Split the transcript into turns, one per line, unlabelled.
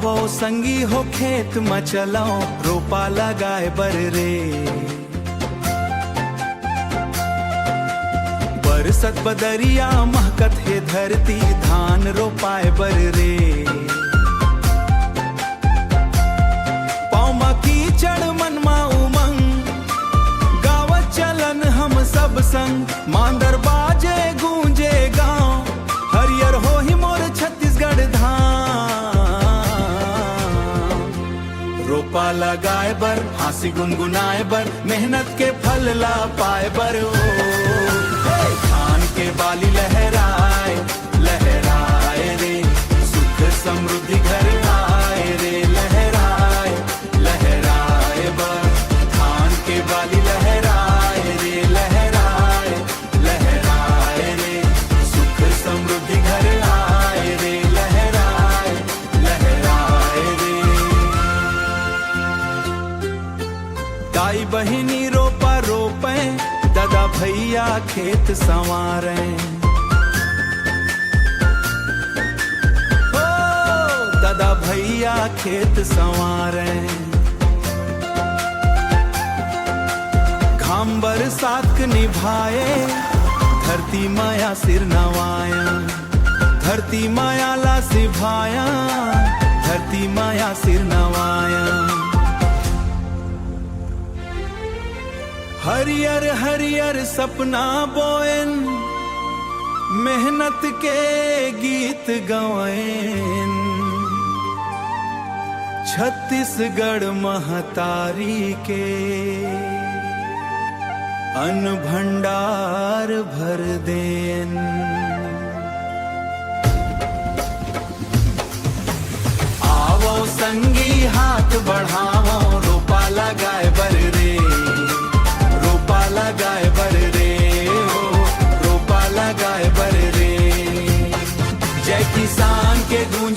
आवो संगी हो खेत में चलो, रोपा लगाए बर रे। बरसत बदरिया महकत है धरती, धान रोपाए बर रे। पाँव कीचड़ मन मा उमंग, गावत चलन हम सब संग। मांदर बाजे गूंजे गाँव, हरियर हो ही मोर छत्तीसगढ़ धाम। रोपा लगाए बर, हंसी गुनगुनाए बर, मेहनत के फल ला पाए बर। धान के बाली लहराए लहराए रे, सुख समृद्धि घर आए रे। लहराए लहराए बर, धान के बाली लहराए रे। लहराए लहराए रे, सुख समृद्धि घर आए रे। लहराए लहराए रे। दाई बहिनी रोपा रोपे, दादा भैया खेत संवारे। ओ दादा भैया खेत संवारे। घाम बरसात निभाए, धरती माया सिर नवाया। धरती माया ला सिभाया, धरती माया सिर नवाया। हरियर हरियर सपना बोएन, मेहनत के गीत गवाएन। छत्तीसगढ़ महतारी के अन्न भंडार भर देन। आवो संगी हाथ बढ़ावो, रोपा लगाए बर रे। रोपा लगाए बर रे, रोपा लगाए बर रे। जय किसान के गूंज